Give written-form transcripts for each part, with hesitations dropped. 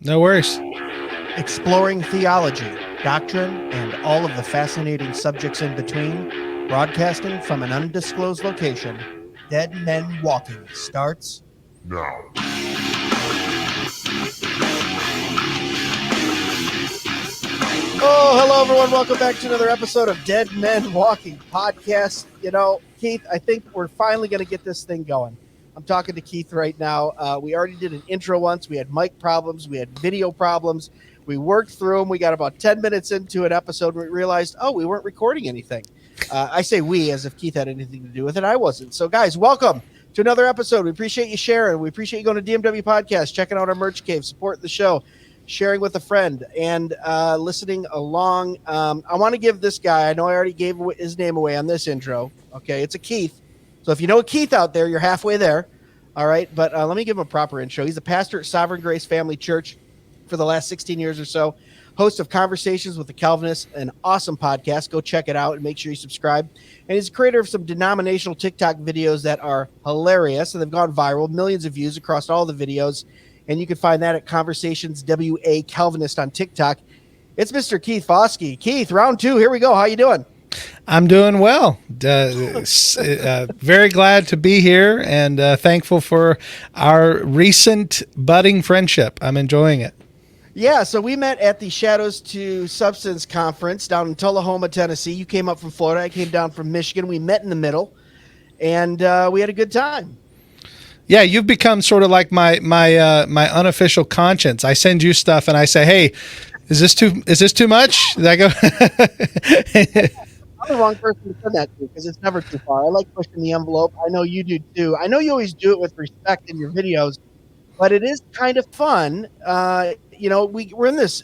No worries. Exploring theology, doctrine, and all of the fascinating subjects in between, broadcasting from an undisclosed location, Dead Men Walking starts now. Oh, hello, everyone. Welcome back to another episode of Dead Men Walking podcast. You know, Keith, I think we're finally going to get this thing going. I'm talking to Keith right now. We already did an intro once. We had mic problems. We had video problems. We worked through them. We got about 10 minutes into an episode. We realized, we weren't recording anything. I say we as if Keith had anything to do with it. I wasn't. So, guys, welcome to another episode. We appreciate you sharing. We appreciate you going to DMW Podcast, checking out our merch cave, supporting the show, sharing with a friend, and listening along. I want to give this guy, I know I already gave his name away on this intro. Okay, it's a Keith. So if you know a Keith out there, you're halfway there. All right, but let me give him a proper intro. He's a pastor at Sovereign Grace Family Church for the last 16 years or so, host of Conversations with the Calvinists, an awesome podcast. Go check it out and make sure you subscribe. And he's the creator of some denominational TikTok videos that are hilarious, and they've gone viral, millions of views across all the videos. And you can find that at Conversations WA Calvinist on TikTok. It's Mr. Keith Foskey. Keith, round two. Here we go. How you doing? I'm doing well. Very glad to be here and thankful for our recent budding friendship. I'm enjoying it. Yeah, so we met at the Shadows to Substance Conference down in Tullahoma, Tennessee. You came up from Florida. I came down from Michigan. We met in the middle, and we had a good time. Yeah, you've become sort of like my unofficial conscience. I send you stuff and I say, "Hey, is this too much?" Did I go? I'm the wrong person to send that to because it's never too far. I like pushing the envelope. I know you do too. I know you always do it with respect in your videos, but it is kind of fun. We're in this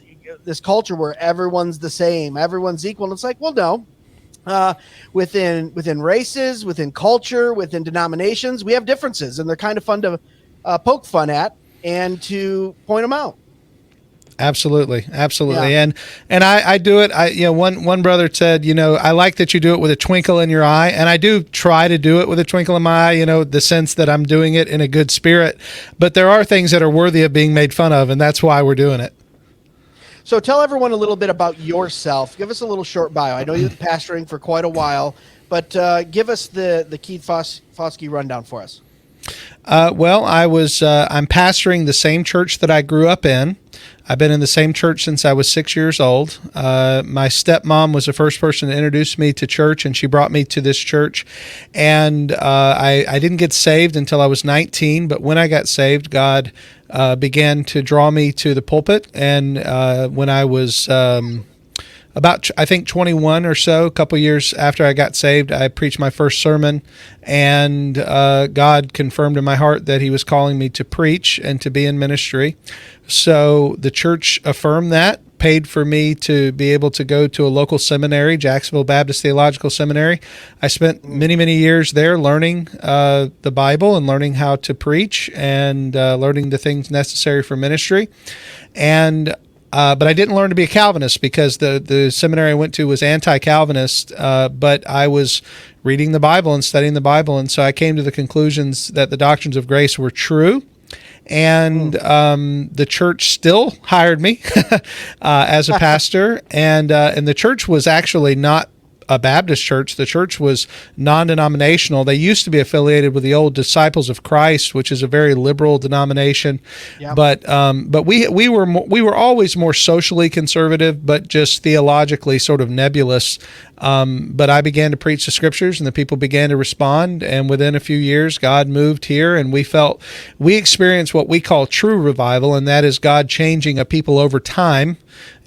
culture where everyone's the same, everyone's equal. And it's like, well, no. Within races, within culture, within denominations, we have differences, and they're kind of fun to poke fun at and to point them out. Absolutely. Yeah. And I do it. One brother said, I like that you do it with a twinkle in your eye, and I do try to do it with a twinkle in my eye. The sense that I'm doing it in a good spirit. But there are things that are worthy of being made fun of, and that's why we're doing it. So tell everyone a little bit about yourself. Give us a little short bio. I know you've been pastoring for quite a while, but give us the Keith Foskey rundown for us. I'm pastoring the same church that I grew up in. I've been in the same church since I was 6 years old. My stepmom was the first person to introduce me to church, and she brought me to this church. And I didn't get saved until I was 19, but when I got saved, God began to draw me to the pulpit. And when I was about, I think, 21 or so, a couple years after I got saved, I preached my first sermon, and God confirmed in my heart that He was calling me to preach and to be in ministry. So the church affirmed that, paid for me to be able to go to a local seminary, Jacksonville Baptist Theological Seminary. I spent many, many years there learning the Bible and learning how to preach and learning the things necessary for ministry. And but I didn't learn to be a Calvinist because the seminary I went to was anti-Calvinist, but I was reading the Bible and studying the Bible, and so I came to the conclusions that the doctrines of grace were true. And the church still hired me as a pastor, and the church was actually not a Baptist church. The church was non-denominational. They used to be affiliated with the old Disciples of Christ, which is a very liberal denomination. Yeah. But we were always more socially conservative, but just theologically sort of nebulous. But I began to preach the scriptures, and the people began to respond. And within a few years, God moved here, and we experienced what we call true revival, and that is God changing a people over time.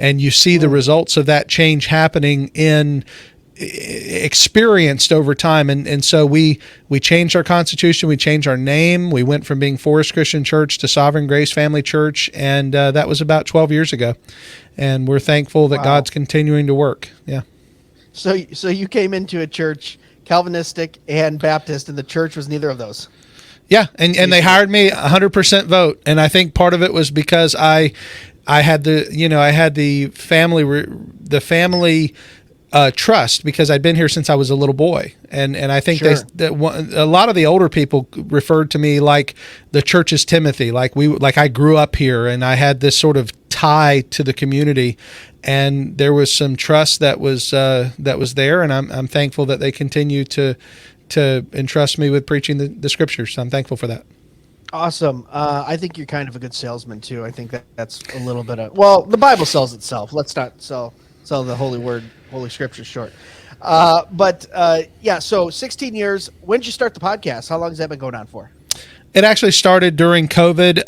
And you see the results of that change happening experienced over time, and so we changed our constitution, we changed our name, we went from being Forest Christian Church to Sovereign Grace Family Church, and that was about 12 years ago, and we're thankful that God's continuing to work. Yeah. So you came into a church, Calvinistic and Baptist, and the church was neither of those. Yeah, and they hired me 100% vote, and I think part of it was because I had the family trust, because I'd been here since I was a little boy, and I think Sure. a lot of the older people referred to me like the church's Timothy, like I grew up here and I had this sort of tie to the community, and there was some trust that was there, and I'm thankful that they continue to entrust me with preaching the scriptures. So I'm thankful for that. Awesome. I think you're kind of a good salesman too. I think that's a little bit of, well, the Bible sells itself. Let's not sell the holy word, holy scripture short. Yeah. So 16 years. When did you start the podcast? How long has that been going on for? It actually started during COVID.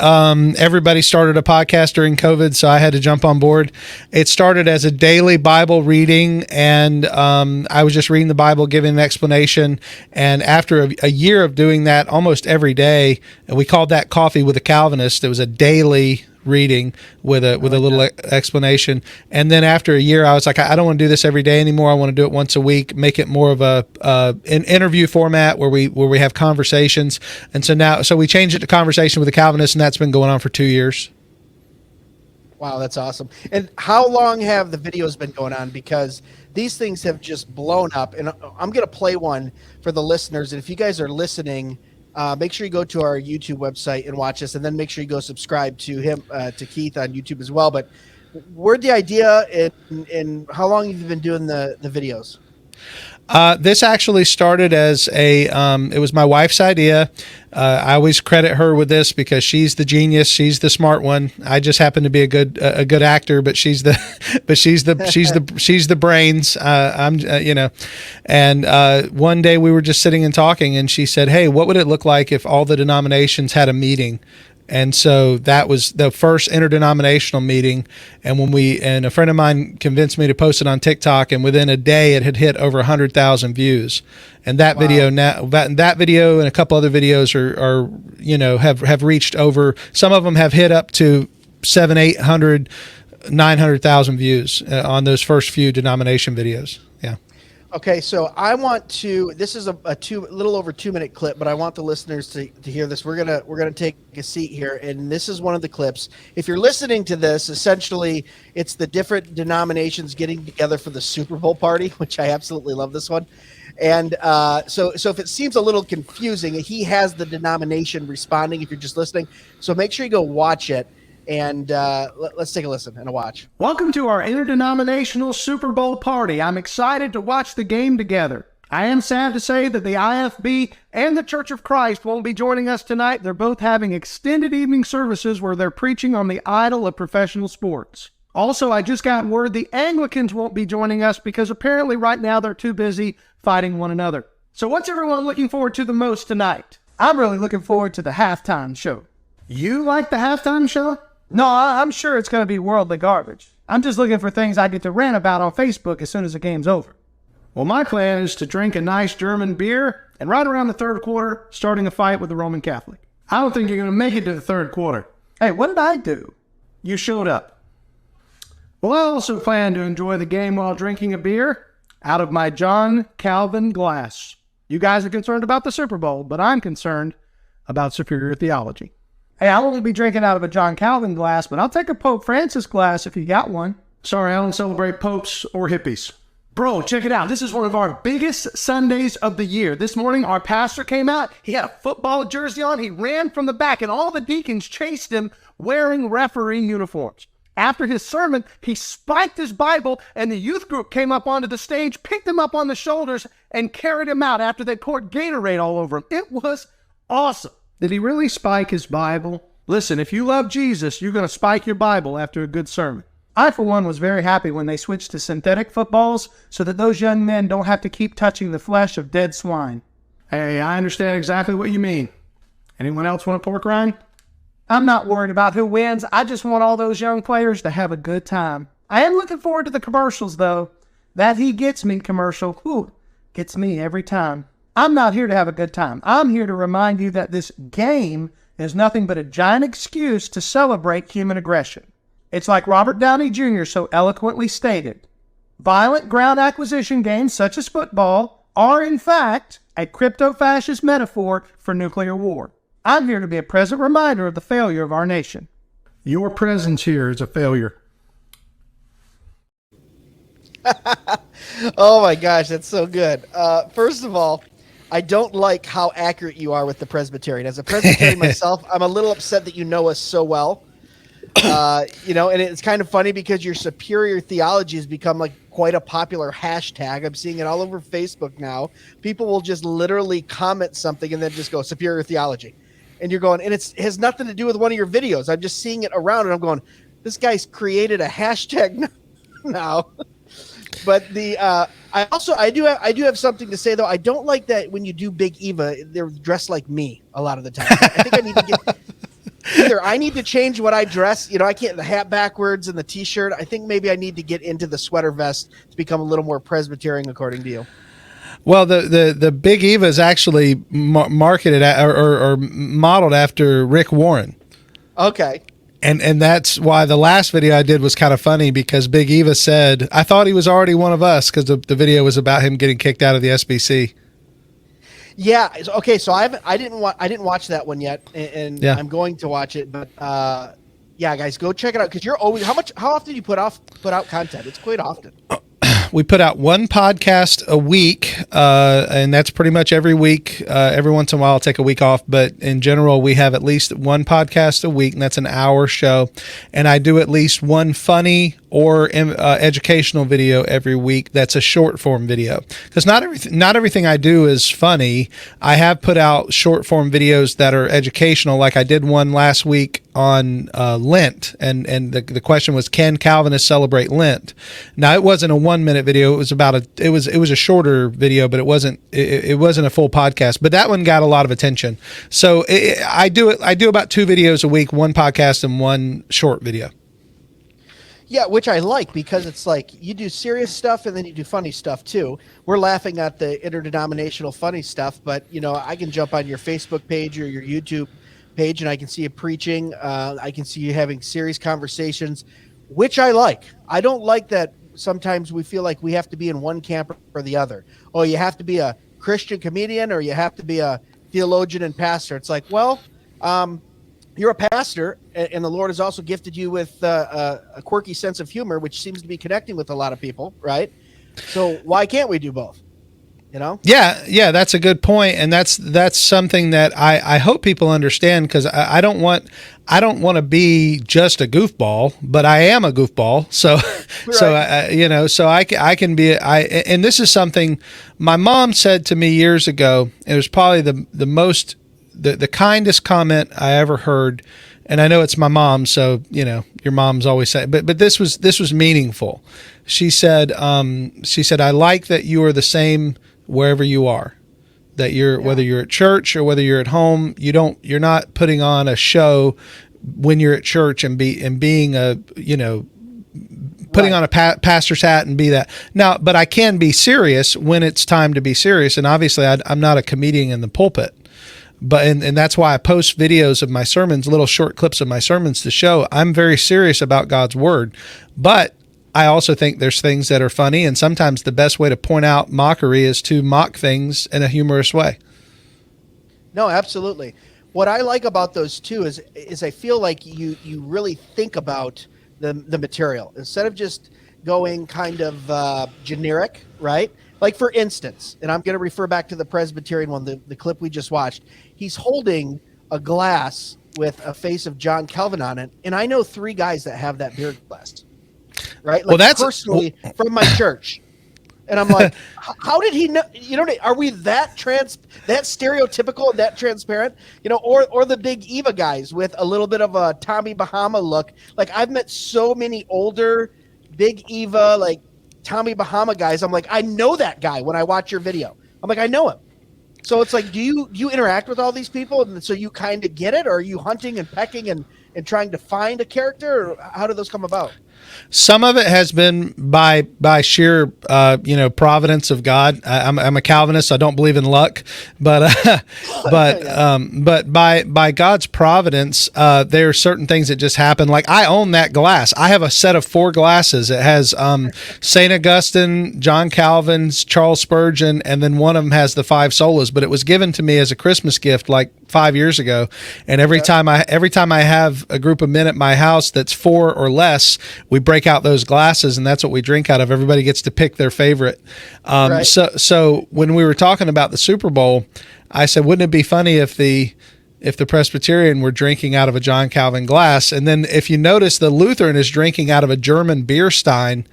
Everybody started a podcast during COVID, so I had to jump on board. It started as a daily Bible reading, and I was just reading the Bible, giving an explanation. And after a year of doing that almost every day, and we called that Coffee with a Calvinist, it was a daily reading with a little explanation. And then after a year, I was like, I don't want to do this every day anymore. I want to do it once a week, make it more of an interview format where we have conversations. And so we changed it to Conversation with a Calvinist, and that's been going on for 2 years. Wow, that's awesome. And how long have the videos been going on? Because these things have just blown up. And I'm going to play one for the listeners. And if you guys are listening, make sure you go to our YouTube website and watch this, and then make sure you go subscribe to him, to Keith on YouTube as well. But where'd the idea and how long have you been doing the videos? This actually started as it was my wife's idea. I always credit her with this because she's the genius. She's the smart one. I just happen to be a good actor, but she's the brains. And one day we were just sitting and talking, and she said, "Hey, what would it look like if all the denominations had a meeting?" And so that was the first interdenominational meeting. And a friend of mine convinced me to post it on TikTok, and within a day it had hit over 100,000 views. And that video that video and a couple other videos have reached over, some of them have hit up to 700, 800, 900,000 views on those first few denomination videos. Yeah. Okay, so I want to. This is a little over 2 minute clip, but I want the listeners to hear this. We're gonna take a seat here, and this is one of the clips. If you're listening to this, essentially, it's the different denominations getting together for the Super Bowl party, which I absolutely love this one. And so if it seems a little confusing, he has the denomination responding. If you're just listening, so make sure you go watch it. And let's take a listen and a watch. Welcome to our interdenominational Super Bowl party. I'm excited to watch the game together. I am sad to say that the IFB and the Church of Christ won't be joining us tonight. They're both having extended evening services where they're preaching on the idol of professional sports. Also, I just got word the Anglicans won't be joining us because apparently right now they're too busy fighting one another. So what's everyone looking forward to the most tonight? I'm really looking forward to the halftime show. You like the halftime show? No, I'm sure it's going to be worldly garbage. I'm just looking for things I get to rant about on Facebook as soon as the game's over. Well, my plan is to drink a nice German beer and right around the third quarter, starting a fight with the Roman Catholic. I don't think you're going to make it to the third quarter. Hey, what did I do? You showed up. Well, I also plan to enjoy the game while drinking a beer out of my John Calvin glass. You guys are concerned about the Super Bowl, but I'm concerned about superior theology. Hey, I won't be drinking out of a John Calvin glass, but I'll take a Pope Francis glass if you got one. Sorry, I don't celebrate popes or hippies. Bro, check it out. This is one of our biggest Sundays of the year. This morning, our pastor came out. He had a football jersey on. He ran from the back, and all the deacons chased him wearing referee uniforms. After his sermon, he spiked his Bible, and the youth group came up onto the stage, picked him up on the shoulders, and carried him out after they poured Gatorade all over him. It was awesome. Did he really spike his Bible? Listen, if you love Jesus, you're going to spike your Bible after a good sermon. I, for one, was very happy when they switched to synthetic footballs so that those young men don't have to keep touching the flesh of dead swine. Hey, I understand exactly what you mean. Anyone else want a pork rind? I'm not worried about who wins. I just want all those young players to have a good time. I am looking forward to the commercials, though. That "He Gets Me" commercial, gets me every time. I'm not here to have a good time. I'm here to remind you that this game is nothing but a giant excuse to celebrate human aggression. It's like Robert Downey Jr. so eloquently stated. Violent ground acquisition games such as football are, in fact, a crypto-fascist metaphor for nuclear war. I'm here to be a present reminder of the failure of our nation. Your presence here is a failure. Oh my gosh, that's so good. First of all, I don't like how accurate you are with the Presbyterian. As a Presbyterian myself, I'm a little upset that you know us so well. And it's kind of funny because your superior theology has become like quite a popular hashtag. I'm seeing it all over Facebook now. People will just literally comment something and then just go superior theology. And you're going, and it has nothing to do with one of your videos. I'm just seeing it around and I'm going, this guy's created a hashtag now. But I do have something to say though. I don't like that when you do Big Eva, they're dressed like me a lot of the time. I think I need to get either I need to change what I dress. I can't the hat backwards and the T-shirt. I think maybe I need to get into the sweater vest to become a little more Presbyterian, according to you. Well, the Big Eva is actually marketed or modeled after Rick Warren. Okay. And that's why the last video I did was kind of funny because Big Eva said, I thought he was already one of us because the video was about him getting kicked out of the SBC. Yeah. Okay. So I didn't watch that one yet, and yeah. I'm going to watch it. But yeah, guys, go check it out because you're always how often do you put out content? It's quite often. We put out one podcast a week, and that's pretty much every week. Every once in a while, I'll take a week off, but in general, we have at least one podcast a week, and that's an hour show. And I do at least one funny or educational video every week. That's a short form video because not everything I do is funny. I have put out short form videos that are educational, like I did one last week on Lent, and the question was, can Calvinists celebrate Lent? Now it wasn't a 1 minute video. It was it was a shorter video, but it wasn't a full podcast. But that one got a lot of attention. So I do about 2 videos a week, one podcast and one short video. Yeah, which I like because it's like you do serious stuff and then you do funny stuff too. We're laughing at the interdenominational funny stuff, but I can jump on your Facebook page or your YouTube page and I can see you preaching. I can see you having serious conversations, which I like. I don't like that sometimes we feel like we have to be in one camp or the other. Oh, you have to be a Christian comedian or you have to be a theologian and pastor. It's like, well, you're a pastor, and the Lord has also gifted you with a quirky sense of humor, which seems to be connecting with a lot of people, right? So why can't we do both? Yeah, that's a good point, and that's something that I hope people understand because I don't want to be just a goofball, but I am a goofball. So right. So I can be and this is something my mom said to me years ago. It was probably the kindest comment I ever heard, and I know it's my mom, so your mom's always saying, but this was meaningful. She said, I like that you are the same wherever you are, that whether you're at church or whether you're at home, you're not putting on a show when you're at church and being putting on a pastor's hat and be that. Now, but I can be serious when it's time to be serious, and obviously I'm not a comedian in the pulpit. But and that's why I post videos of my sermons, little short clips of my sermons to show I'm very serious about God's word. But I also think there's things that are funny, and sometimes the best way to point out mockery is to mock things in a humorous way. No, absolutely. What I like about those too is I feel like you really think about the material instead of just going kind of generic, right? Like for instance, and I'm going to refer back to the Presbyterian one, the clip we just watched. He's holding a glass with a face of John Calvin on it, and I know 3 guys that have that beer glass, right? Like well, that's personally from my church, and I'm like, how did he know? Are we that stereotypical and that transparent? Or the Big Eva guys with a little bit of a Tommy Bahama look. Like I've met so many older Big Eva like Tommy Bahama guys. I'm like, I know that guy when I watch your video. I'm like, I know him. So it's like, do you interact with all these people and so you kind of get it, or are you hunting and pecking and trying to find a character, or how do those come about? Some of it has been by sheer providence of God. I'm a Calvinist. I don't believe in luck, but by God's providence, there are certain things that just happen. Like I own that glass. I have a set of 4 glasses. It has St. Augustine, John Calvin's, Charles Spurgeon, and then one of them has the 5 solas. But it was given to me as a Christmas gift like 5 years ago, and every time I have a group of men at my house that's 4 or less, we break out those glasses, and that's what we drink out of. Everybody gets to pick their favorite. So when we were talking about the Super Bowl, I said, wouldn't it be funny if the Presbyterian were drinking out of a John Calvin glass? And then if you notice, the Lutheran is drinking out of a German beer stein,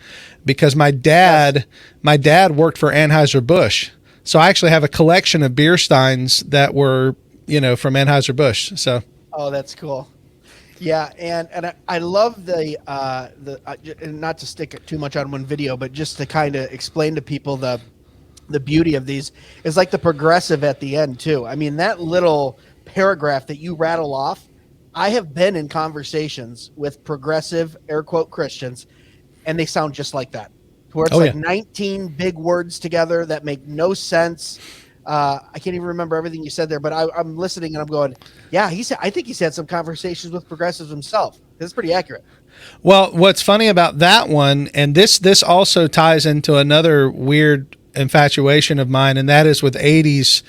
because my dad worked for Anheuser-Busch. So I actually have a collection of beer steins that were, from Anheuser-Busch. So. Oh, that's cool. Yeah, and I love the not to stick too much on one video, but just to kind of explain to people the beauty of these is like the progressive at the end too. I mean, that little paragraph that you rattle off, I have been in conversations with progressive air quote Christians, and they sound just like that, where it's 19 big words together that make no sense. I can't even remember everything you said there, but I'm listening and I'm going, yeah, I think he's had some conversations with progressives himself. It's pretty accurate. Well, what's funny about that one, and this also ties into another weird infatuation of mine, and that is with 80s,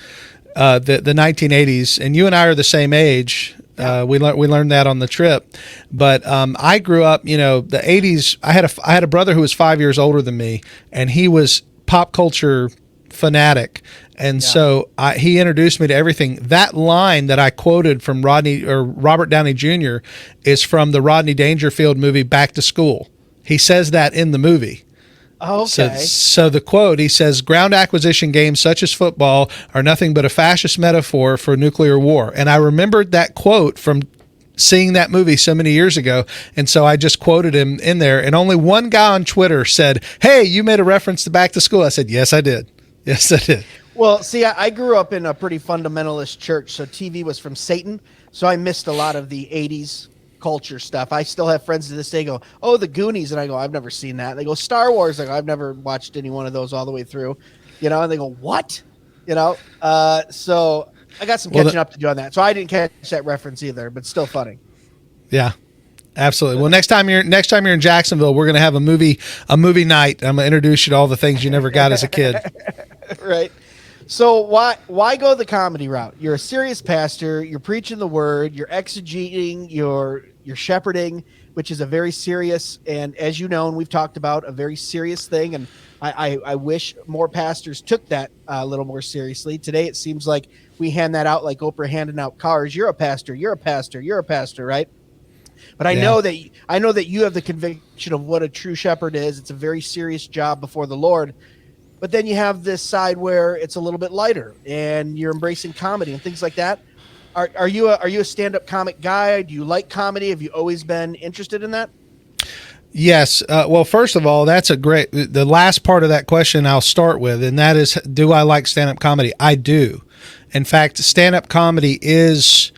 the 1980s, and you and I are the same age. We learned that on the trip, but I grew up, the 80s. I had a brother who was 5 years older than me, and he was pop culture fanatic, and so he introduced me to everything. That line that I quoted from Robert Downey Jr. is from the Rodney Dangerfield movie Back to School. He says that in the movie. Okay. So the quote, he says, ground acquisition games such as football are nothing but a fascist metaphor for nuclear war. And I remembered that quote from seeing that movie so many years ago. And so I just quoted him in there. And only one guy on Twitter said, hey, you made a reference to Back to School. I said, yes, I did. Yes, I did. Well, see, I grew up in a pretty fundamentalist church, so TV was from Satan. So I missed a lot of the 80s culture stuff. I still have friends to this day go, oh, the Goonies, and I go, I've never seen that. And they go, Star Wars. I go, I've never watched any one of those all the way through, and they go, what? So I got some catching up to do on that. So I didn't catch that reference either, but still funny. Yeah, absolutely. Well, next time you're in Jacksonville, we're going to have a movie night. I'm going to introduce you to all the things you never got as a kid. Right. So why go the comedy route? You're a serious pastor. You're preaching the word. You're exegeting. You're shepherding, which is a very serious, and as you know, and we've talked about, a very serious thing. And I wish more pastors took that a little more seriously. Today, it seems like we hand that out like Oprah handing out cars. You're a pastor. You're a pastor. You're a pastor, right? But I know that you have the conviction of what a true shepherd is. It's a very serious job before the Lord. But then you have this side where it's a little bit lighter, and you're embracing comedy and things like that. Are you a stand-up comic guy? Do you like comedy? Have you always been interested in that? Yes. Well, first of all, the last part of that question I'll start with, and that is, do I like stand-up comedy? I do. In fact, stand-up comedy is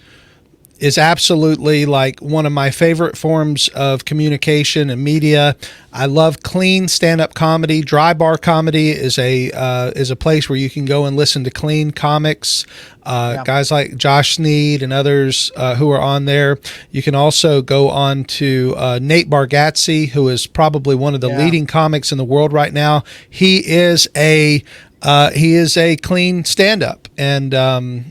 absolutely like one of my favorite forms of communication and media. I love clean stand-up comedy. Dry bar comedy is a place where you can go and listen to clean comics. Guys like Josh Sneed and others who are on there. You can also go on to Nate Bargatze, who is probably one of the leading comics in the world right now. He is a clean stand-up, and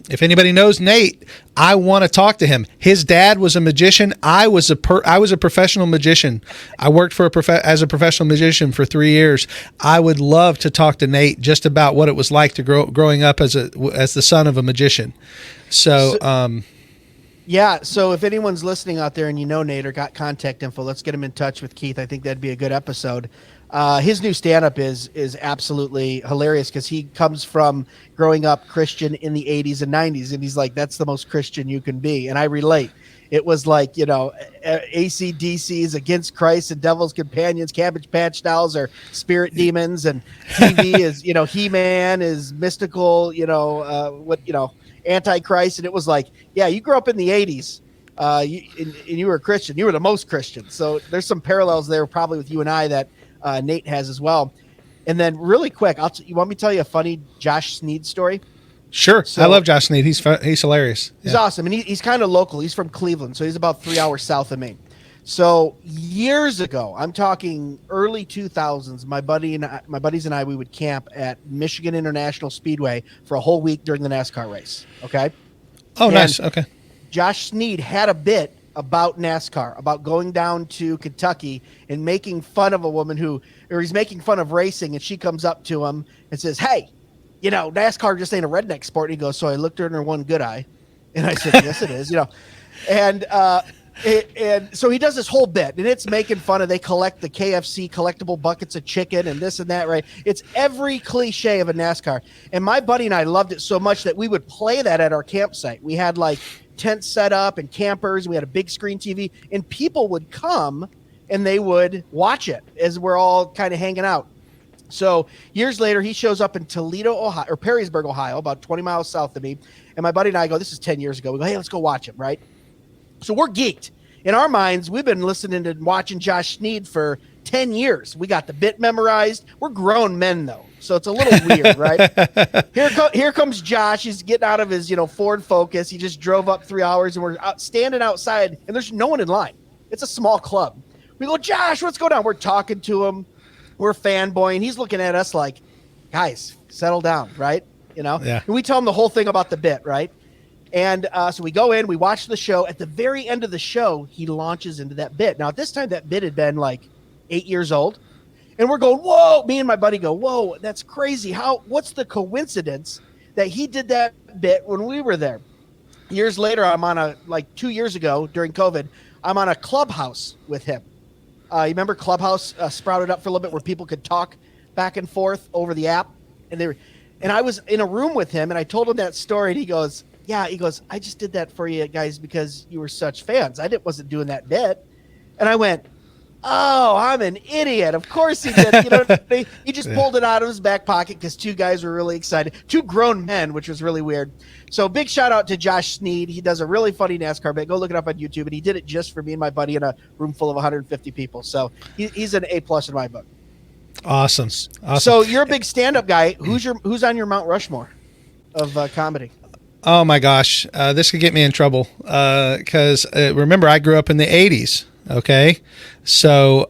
if anybody knows Nate, I want to talk to him. His dad was a magician. I was a professional magician. I worked as a professional magician for 3 years. I would love to talk to Nate just about what it was like to growing up as the son of a magician. So if anyone's listening out there and you know Nate or got contact info, let's get him in touch with Keith. I think that'd be a good episode. His new stand-up is absolutely hilarious because he comes from growing up Christian in the 80s and 90s, and he's like, that's the most Christian you can be. And I relate. It was like, AC/DC's Against Christ and Devil's Companions, Cabbage Patch Dolls are spirit demons, and TV is, He-Man is mystical, Antichrist. And it was like, yeah, you grew up in the 80s. And you were a Christian. You were the most Christian. So there's some parallels there probably with you and I that Nate has as well. And then really quick, you want me to tell you a funny Josh Sneed story? Sure. So, I love Josh Sneed. He's hilarious. He's awesome. And he's kind of local. He's from Cleveland. So he's about 3 hours south of me. So years ago, I'm talking early 2000s, my buddies and I, we would camp at Michigan International Speedway for a whole week during the NASCAR race. Okay. Oh, And nice. Okay. Josh Sneed had a bit about NASCAR, about going down to Kentucky and making fun of a woman he's making fun of racing, and she comes up to him and says, "Hey, NASCAR just ain't a redneck sport." And he goes, "So I looked her in her one good eye," and I said, "Yes, it is." And and so he does this whole bit, and it's making fun of, they collect the KFC collectible buckets of chicken and this and that, right? It's every cliche of a NASCAR. And my buddy and I loved it so much that we would play that at our campsite. We had like tents set up and campers. We had a big screen TV, and people would come and they would watch it as we're all kind of hanging out. So years later, he shows up in Toledo, Ohio, or Perrysburg, Ohio, about 20 miles south of me. And my buddy and I go, this is 10 years ago. We go, hey, let's go watch him, right? So we're geeked. In our minds, we've been listening to watching Josh Sneed for 10 years. We got the bit memorized. We're grown men, though, so it's a little weird, right? Here comes Josh. He's getting out of his, Ford Focus. He just drove up 3 hours, and we're standing outside, and there's no one in line. It's a small club. We go, Josh, what's going on? We're talking to him. We're fanboying. He's looking at us like, guys, settle down, right? Yeah. And we tell him the whole thing about the bit, right? And so we go in, we watch the show. At the very end of the show, he launches into that bit. Now, at this time, that bit had been like 8 years old. And we're going, whoa, me and my buddy go, whoa, that's crazy. What's the coincidence that he did that bit when we were there? Years later, I'm on 2 years ago during COVID, I'm on a Clubhouse with him. You remember Clubhouse sprouted up for a little bit where people could talk back and forth over the app? And I was in a room with him, and I told him that story, and he goes, I just did that for you guys because you were such fans. Wasn't doing that bit. And I went, oh, I'm an idiot. Of course he did. He just pulled it out of his back pocket because two guys were really excited. Two grown men, which was really weird. So big shout out to Josh Sneed. He does a really funny NASCAR bit. Go look it up on YouTube. And he did it just for me and my buddy in a room full of 150 people. So he's an A+ in my book. Awesome. So you're a big stand-up guy. Who's on your Mount Rushmore of comedy? Oh my gosh, this could get me in trouble because remember, I grew up in the 80s. Okay, so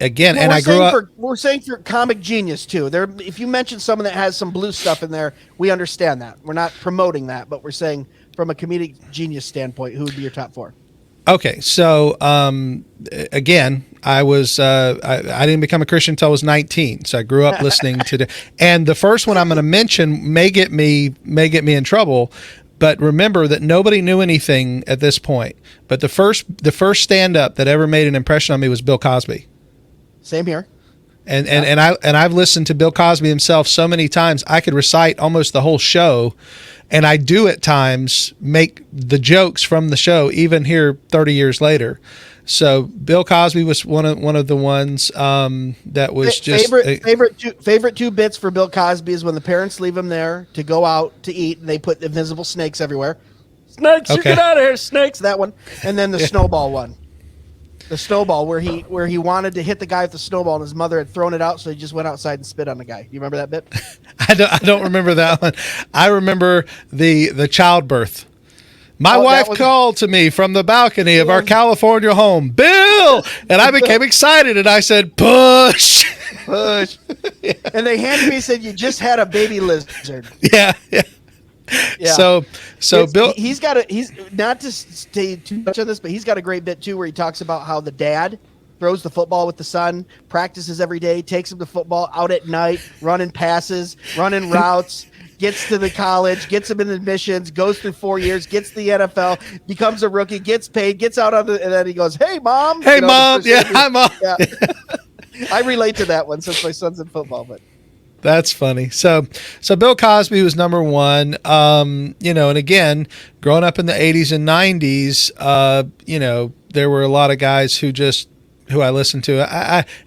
again, and I grew up. We're saying for comic genius too. If you mention someone that has some blue stuff in there, we understand that. We're not promoting that, but we're saying from a comedic genius standpoint, who would be your top four? Okay, so again, I didn't become a Christian until I was 19, so I grew up listening to and the first one I'm going to mention may get me in trouble, but remember that nobody knew anything at this point. But the first stand-up that ever made an impression on me was Bill Cosby. Same here. And I've listened to Bill Cosby himself so many times I could recite almost the whole show, and I do at times make the jokes from the show even here 30 years later. So Bill Cosby was one of the ones that was just favorite two bits for Bill Cosby is when the parents leave him there to go out to eat, and they put invisible snakes everywhere. Snakes, okay. Get out of here, snakes! That one, and then the snowball one. The snowball where he wanted to hit the guy with the snowball, and his mother had thrown it out, so he just went outside and spit on the guy. Do you remember that bit? I don't remember that one. I remember the childbirth. My wife called to me from the balcony of our California home, Bill, and I became excited, and I said, push. Push. Yeah. And they handed me and said, you just had a baby lizard. Yeah. So Bill, he's not to stay too much on this, but he's got a great bit too, where he talks about how the dad throws the football with the son, practices every day, takes him to football out at night, running passes, running routes, gets to the college, gets him in admissions, goes through 4 years, gets to the NFL, becomes a rookie, gets paid, gets out on and then he goes, hey mom. Hey mom. Yeah, hi mom. Yeah. I relate to that one since my son's in football, but that's funny. So Bill Cosby was number one. And again, growing up in the 80s and 90s, there were a lot of guys who I listened to.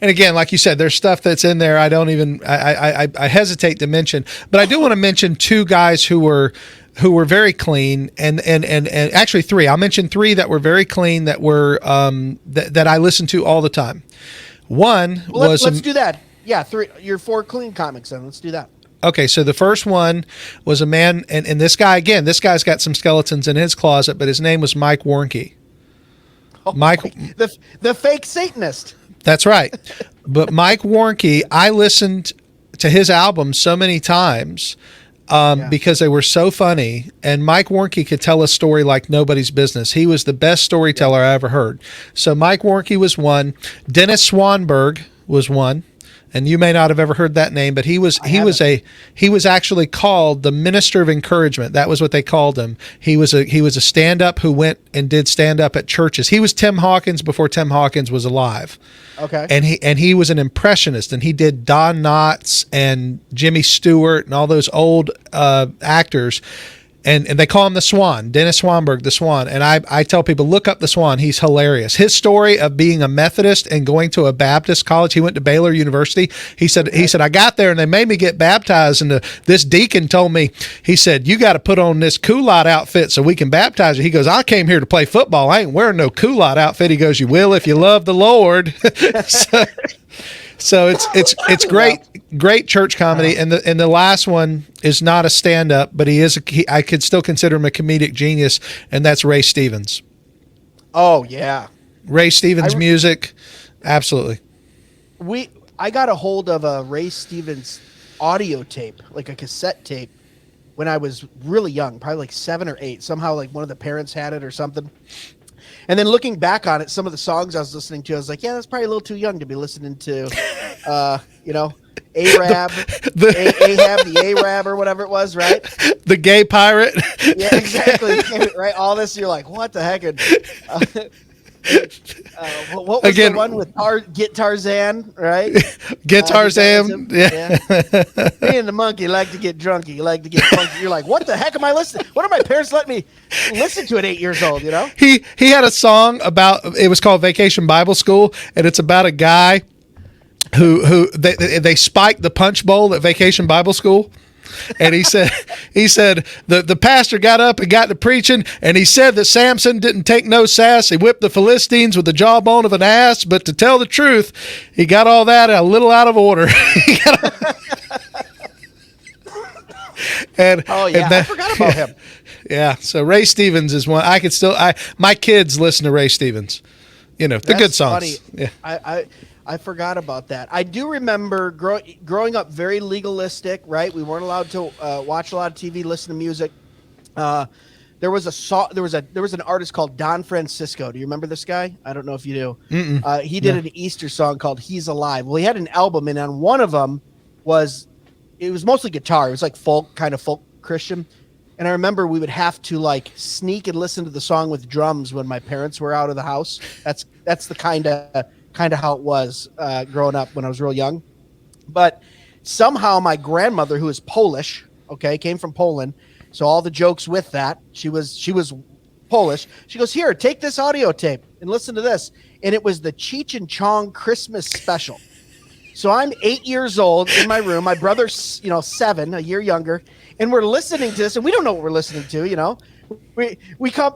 And again, like you said, there's stuff that's in there I hesitate to mention, but I do want to mention two guys who were very clean, and actually three. I'll mention three that were very clean that were that I listened to all the time. One was let's do that. Yeah, your four clean comics then. Let's do that. Okay, so the first one was a man, and this guy's got some skeletons in his closet, but his name was Mike Warnke. Oh, Mike, the fake Satanist. That's right. But Mike Warnke, I listened to his album so many times because they were so funny. And Mike Warnke could tell a story like nobody's business. He was the best storyteller I ever heard. So Mike Warnke was one. Dennis Swanberg was one. And you may not have ever heard that name, but he was actually called the Minister of Encouragement. That was what they called him. He was a stand-up who went and did stand-up at churches. He was Tim Hawkins before Tim Hawkins was alive. Okay. And he was an impressionist, and he did Don Knotts and Jimmy Stewart and all those old actors. And they call him the Swan, Dennis Swanberg, the Swan. And I tell people, look up the Swan. He's hilarious. His story of being a Methodist and going to a Baptist college, he went to Baylor University. He said, I got there and they made me get baptized. And this deacon told me, he said, you got to put on this culotte outfit so we can baptize you. He goes, I came here to play football. I ain't wearing no culotte outfit. He goes, you will if you love the Lord. So it's great church comedy, and the last one is not a stand up, but I could still consider him a comedic genius, and that's Ray Stevens. Oh yeah, Ray Stevens music, absolutely. I got a hold of a Ray Stevens audio tape, like a cassette tape, when I was really young, probably like 7 or 8. Somehow, like one of the parents had it or something. And then looking back on it, some of the songs I was listening to, I was like, yeah, that's probably a little too young to be listening to, Arab, Ahab, the Arab, or whatever it was, right? The gay pirate. Yeah, exactly. Right. All this, you're like, what the heck? What was the one with Get Tarzan, right? Get Tarzan. Yeah. Me and the monkey like to get drunky. You like to get funky. You're like, what the heck am I listening? What are my parents letting me listen to at 8 years old? You know. He had a song about, it was called Vacation Bible School, and it's about a guy who they spiked the punch bowl at Vacation Bible School. And he said the pastor got up and got to preaching, and he said that Samson didn't take no sass. He whipped the Philistines with the jawbone of an ass, but to tell the truth, he got all that a little out of order. I forgot about him. Yeah, so Ray Stevens is one. My kids listen to Ray Stevens. The good songs. Funny. Yeah. I forgot about that. I do remember growing up very legalistic, right? We weren't allowed to watch a lot of TV, listen to music. There was an artist called Don Francisco. Do you remember this guy? I don't know if you do. He did an Easter song called "He's Alive." Well, he had an album, and on one of them was mostly guitar. It was like folk Christian. And I remember we would have to like sneak and listen to the song with drums when my parents were out of the house. That's the kind of how it was growing up when I was real young. But somehow my grandmother, who is Polish, came from Poland, so all the jokes with that, she was Polish. She goes, here, take this audio tape and listen to this. And it was the Cheech and Chong Christmas special. So I'm 8 years old in my room. My brother's 7, a year younger, and we're listening to this, and we don't know what we're listening to. We come.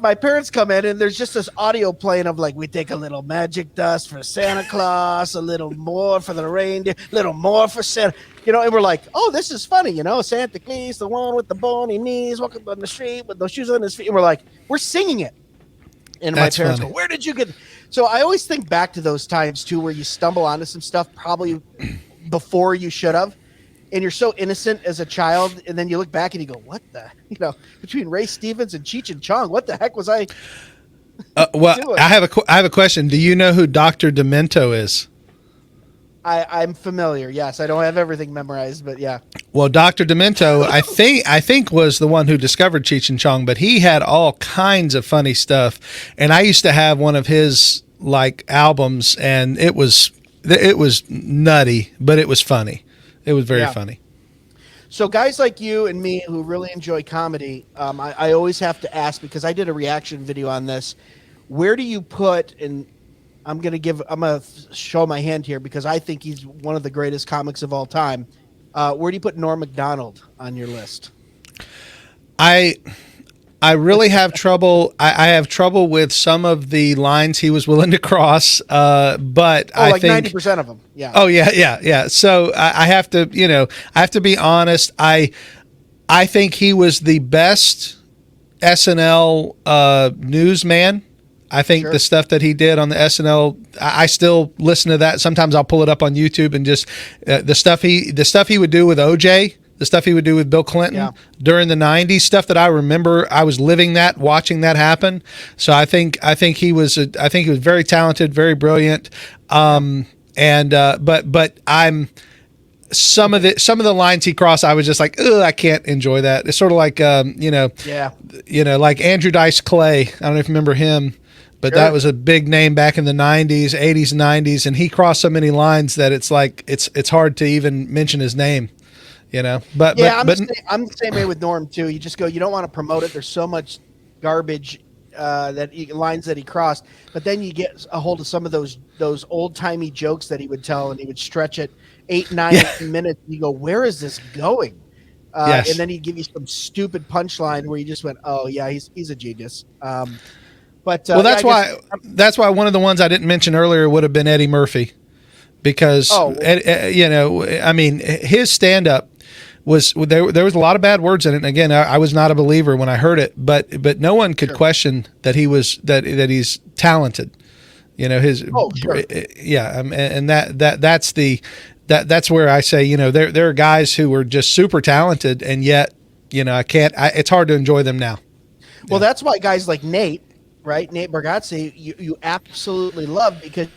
My parents come in, and there's just this audio playing of like, we take a little magic dust for Santa Claus, a little more for the reindeer, a little more for Santa, and we're like, oh, this is funny, Santa Claus, the one with the bony knees, walking on the street with those shoes on his feet. And we're singing it. And my parents go, where did you get? So I always think back to those times too, where you stumble onto some stuff probably before you should have. And you're so innocent as a child, and then you look back and you go, what the, between Ray Stevens and Cheech and Chong, what the heck was I doing? I have a question. Do you know who Dr. Demento is? I'm familiar. Yes. I don't have everything memorized, but yeah. Well, Dr. Demento, I think was the one who discovered Cheech and Chong, but he had all kinds of funny stuff. And I used to have one of his like albums, and it was nutty, but it was funny. It was very funny. So guys like you and me who really enjoy comedy, I always have to ask, because I did a reaction video on this, where do you put, and I'm going to show my hand here because I think he's one of the greatest comics of all time. Where do you put Norm Macdonald on your list? I really have trouble. I have trouble with some of the lines he was willing to cross, but I think 90% of them. Yeah. Oh yeah. So I have to be honest. I think he was the best SNL newsman. I think the stuff that he did on the SNL, I still listen to that. Sometimes I'll pull it up on YouTube and just the stuff he would do with OJ. the stuff he would do with Bill Clinton during the 90s, stuff that I remember. I was living that, watching that happen. So I think he was very talented, very brilliant. But I'm some of the lines he crossed, I was just like, ugh, I can't enjoy that. It's sort of like like Andrew Dice Clay. I don't know if you remember him. But that was a big name back in the 90s, 80s, 90s, and he crossed so many lines that it's like it's hard to even mention his name, But I'm the same way with Norm too. You just go, you don't want to promote it. There's so much garbage lines that he crossed, but then you get a hold of some of those old timey jokes that he would tell, and he would stretch it 8, 9 minutes. And you go, where is this going? And then he'd give you some stupid punchline where you just went, oh yeah, he's a genius. But that's why one of the ones I didn't mention earlier would have been Eddie Murphy, because his stand up was there was a lot of bad words in it. And again, I was not a believer when I heard it, but no one could question that he's talented. And that's where I say, there are guys who were just super talented, and yet it's hard to enjoy them now. Well, that's why guys like Nate Bargatze, you absolutely love, because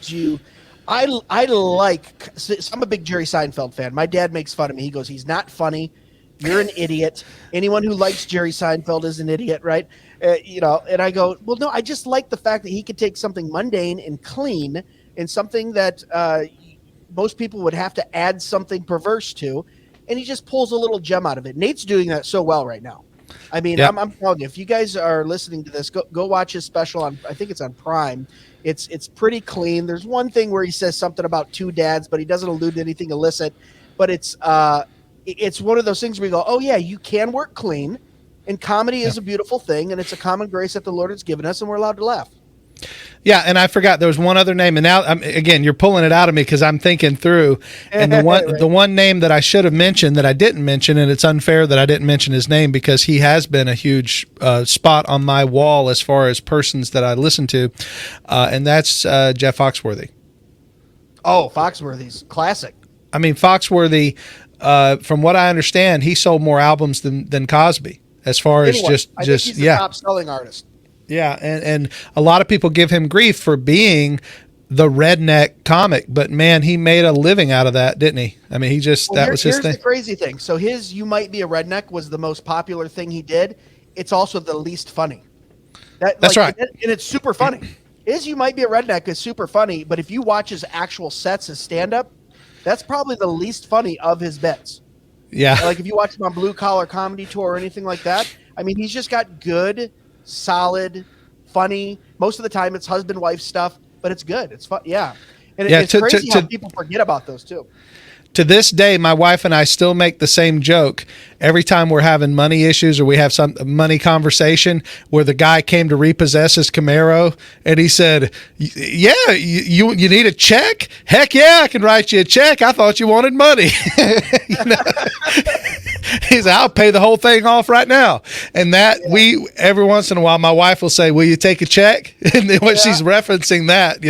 I'm a big Jerry Seinfeld fan. My dad makes fun of me. He goes, he's not funny. You're an idiot. Anyone who likes Jerry Seinfeld is an idiot, right? And I go, well, no, I just like the fact that he could take something mundane and clean and something that most people would have to add something perverse to, and he just pulls a little gem out of it. Nate's doing that so well right now. I mean, yep. I'm telling you, if you guys are listening to this, go watch his special on, I think it's on Prime. It's pretty clean. There's one thing where he says something about two dads, but he doesn't allude to anything illicit. But it's one of those things where you go, oh yeah, you can work clean, and comedy is a beautiful thing, and it's a common grace that the Lord has given us, and we're allowed to laugh. Yeah, and I forgot there was one other name, and now again you're pulling it out of me because I'm thinking through, and the one name that I should have mentioned that I didn't mention, and it's unfair that I didn't mention his name because he has been a huge spot on my wall as far as persons that I listen to, and that's Jeff Foxworthy. Oh, Foxworthy's classic. I mean, Foxworthy, from what I understand, he sold more albums than Cosby as far as I think he's the top selling artist. Yeah, and a lot of people give him grief for being the redneck comic, but man, he made a living out of that, didn't he? I mean, that was his thing. Here's the crazy thing. So his "You Might Be a Redneck" was the most popular thing he did. It's also the least funny. That's right. And it's super funny. His "You Might Be a Redneck" is super funny, but if you watch his actual sets, his stand-up, that's probably the least funny of his bits. Yeah. Like if you watch him on Blue Collar Comedy Tour or anything like that, I mean, he's just got good, solid, funny. Most of the time it's husband-wife stuff, but it's good. It's fun. Yeah. And it's crazy how people forget about those too. To this day, my wife and I still make the same joke every time we're having money issues or we have some money conversation where the guy came to repossess his Camaro and he said, yeah, you need a check? Heck yeah, I can write you a check. I thought you wanted money. He said, I'll pay the whole thing off right now. And every once in a while, my wife will say, will you take a check? And then when she's referencing that,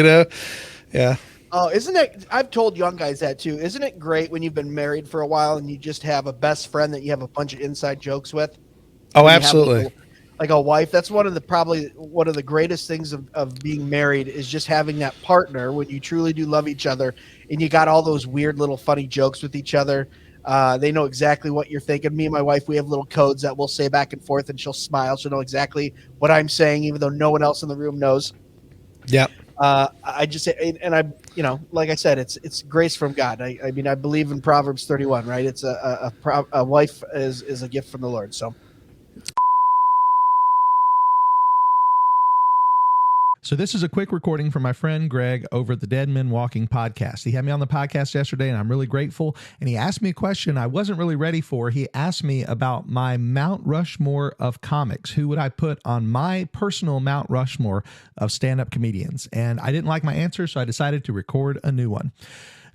yeah. Oh, isn't it? I've told young guys that too. Isn't it great when you've been married for a while and you just have a best friend that you have a bunch of inside jokes with? Oh, absolutely. Like a wife. That's probably one of the greatest things of being married is just having that partner when you truly do love each other and you got all those weird little funny jokes with each other. They know exactly what you're thinking. Me and my wife, we have little codes that we'll say back and forth, and she'll smile. She'll know exactly what I'm saying, even though no one else in the room knows. Yeah. I just say, and I, like I said, it's grace from God. I mean, I believe in Proverbs 31, right? It's a wife is a gift from the Lord. So. So this is a quick recording from my friend Greg over at the Dead Men Walking podcast. He had me on the podcast yesterday, and I'm really grateful. And he asked me a question I wasn't really ready for. He asked me about my Mount Rushmore of comics. Who would I put on my personal Mount Rushmore of stand-up comedians? And I didn't like my answer, so I decided to record a new one.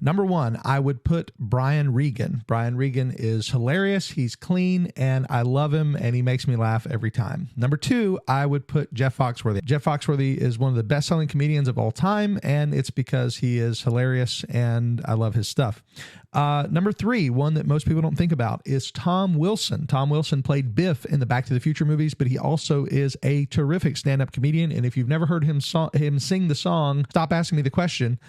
Number 1, I would put Brian Regan. Brian Regan is hilarious. He's clean, and I love him, and he makes me laugh every time. Number 2, I would put Jeff Foxworthy. Jeff Foxworthy is one of the best-selling comedians of all time, and it's because he is hilarious, and I love his stuff. Number 3, one that most people don't think about, is Tom Wilson. Tom Wilson played Biff in the Back to the Future movies, but he also is a terrific stand-up comedian. And if you've never heard him sing the song "Stop Asking Me the Question,"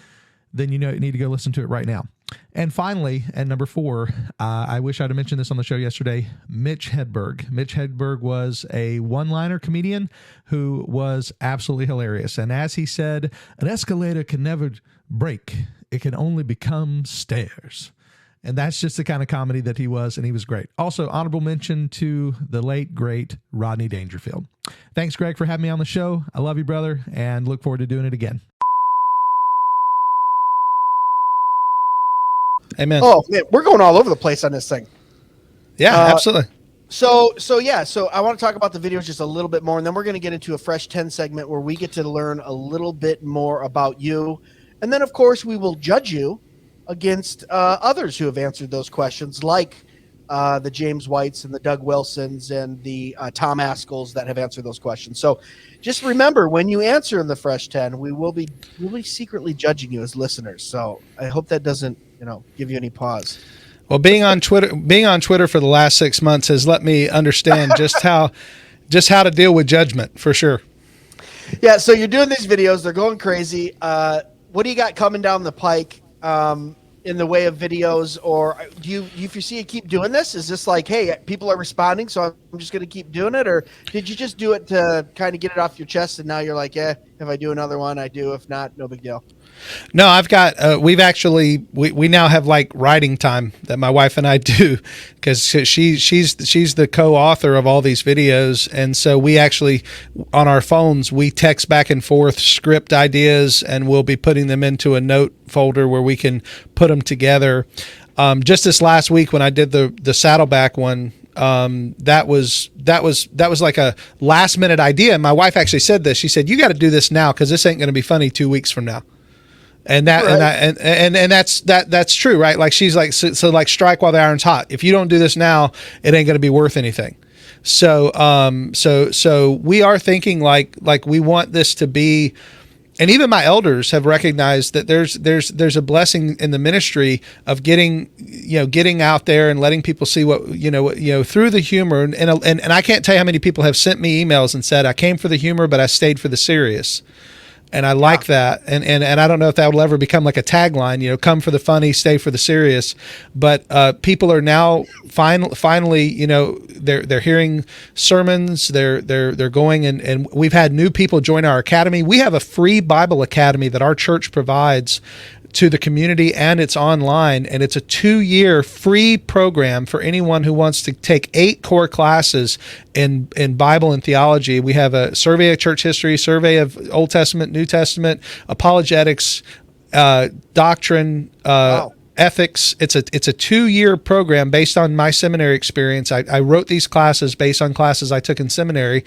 then you need to go listen to it right now. And finally, and number 4, I wish I'd have mentioned this on the show yesterday, Mitch Hedberg. Mitch Hedberg was a one-liner comedian who was absolutely hilarious. And as he said, an escalator can never break. It can only become stairs. And that's just the kind of comedy that he was, and he was great. Also, honorable mention to the late, great Rodney Dangerfield. Thanks, Greg, for having me on the show. I love you, brother, and look forward to doing it again. Amen. Oh, man, we're going all over the place on this thing. Yeah, absolutely. So I want to talk about the videos just a little bit more, and then we're going to get into a Fresh 10 segment where we get to learn a little bit more about you. And then, of course, we will judge you against others who have answered those questions, like the James Whites and the Doug Wilsons and the Tom Askells that have answered those questions. So just remember, when you answer in the Fresh 10, we will be secretly judging you as listeners. So I hope that doesn't, give you any pause. Well, being on Twitter for the last 6 months has let me understand just how to deal with judgment, for sure. Yeah, so you're doing these videos. They're going crazy. What do you got coming down the pike in the way of videos? Or do you foresee you keep doing this? Is this like, hey, people are responding, so I'm just going to keep doing it? Or did you just do it to kind of get it off your chest, and now you're like, yeah, if I do another one, I do. If not, no big deal. No, I've got, we now have like writing time that my wife and I do, because she's the co-author of all these videos. And so we actually, on our phones, we text back and forth script ideas, and we'll be putting them into a note folder where we can put them together. Just this last week when I did the Saddleback one, that was like a last minute idea. And my wife actually said this. She said, "You got to do this now, because this ain't going to be funny 2 weeks from now." And that, right. and that's true, right? Like she's like, so like strike while the iron's hot. If you don't do this now, it ain't going to be worth anything. So we are thinking like we want this to be, and even my elders have recognized that there's a blessing in the ministry of getting out there and letting people see what through the humor. And I can't tell you how many people have sent me emails and said, I came for the humor, but I stayed for the serious. And I like that. And I don't know if that will ever become like a tagline, come for the funny, stay for the serious. But people are now finally, they're hearing sermons, they're going, and we've had new people join our academy. We have a free Bible academy that our church provides to the community, and it's online, and it's a 2-year free program for anyone who wants to take 8 core classes in Bible and theology. We have a survey of church history, survey of Old Testament, New Testament, apologetics, doctrine, ethics. It's a 2-year program based on my seminary experience. I wrote these classes based on classes I took in seminary,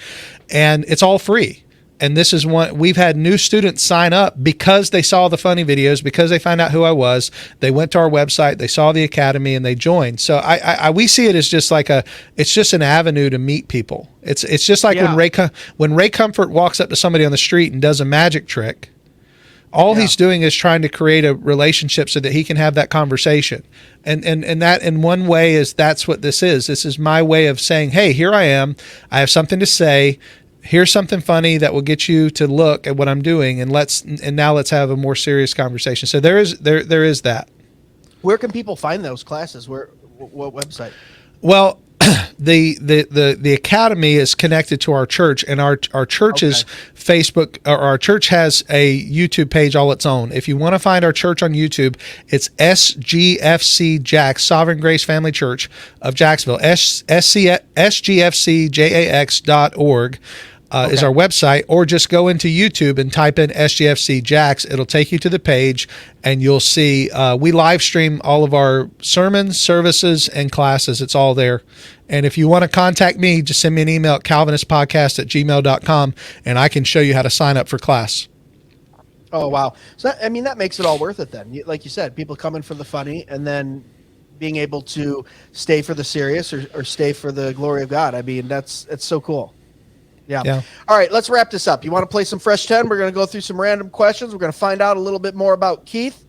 and it's all free. And this is one we've had new students sign up because they saw the funny videos, because they found out who I was. They went to our website, they saw the academy, and they joined. So we see it as just like it's just an avenue to meet people. It's just like when Ray Comfort walks up to somebody on the street and does a magic trick. All he's doing is trying to create a relationship so that he can have that conversation. And that in one way that's what this is. This is my way of saying, hey, here I am. I have something to say. Here's something funny that will get you to look at what I'm doing, and now let's have a more serious conversation. So there is that. Where can people find those classes? What website? Well, the academy is connected to our church, and our church's Facebook, or our church has a YouTube page all its own. If you want to find our church on YouTube, it's SGFC Jax, Sovereign Grace Family Church of Jacksonville, sgfcjax.org. Is our website, or just go into YouTube and type in SGFC Jax. It'll take you to the page, and you'll see we live stream all of our sermons, services, and classes. It's all there. And if you want to contact me, just send me an email at calvinistpodcast@gmail.com, and I can show you how to sign up for class. Oh, wow. So, that makes it all worth it then. Like you said, people coming for the funny and then being able to stay for the serious or stay for the glory of God. It's so cool. Yeah. All right, let's wrap this up. You want to play some Fresh 10? We're going to go through some random questions. We're going to find out a little bit more about Keith.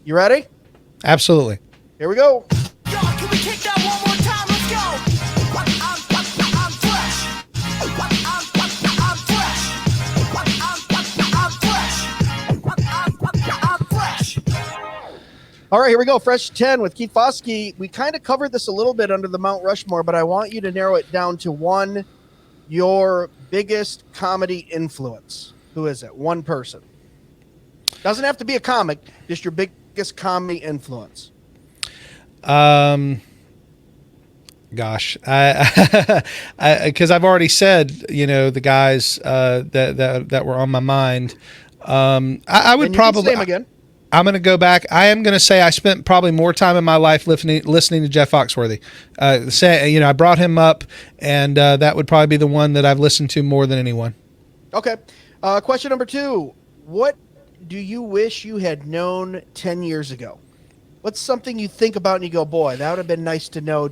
You ready? Absolutely. Here we go. Can we kick that one more time? Let's go. I'm fresh. I'm fresh. All right, here we go. Fresh 10 with Keith Foskey. We kind of covered this a little bit under the Mount Rushmore, but I want you to narrow it down to one, your biggest comedy influence. Who is it? One person. Doesn't have to be a comic, just your biggest comedy influence. Gosh, because I've already said, the guys that were on my mind. I would probably name again. I'm going to go back. I am going to say I spent probably more time in my life listening to Jeff Foxworthy. I brought him up, and that would probably be the one that I've listened to more than anyone. Okay. Question number 2. What do you wish you had known 10 years ago? What's something you think about and you go, boy, that would have been nice to know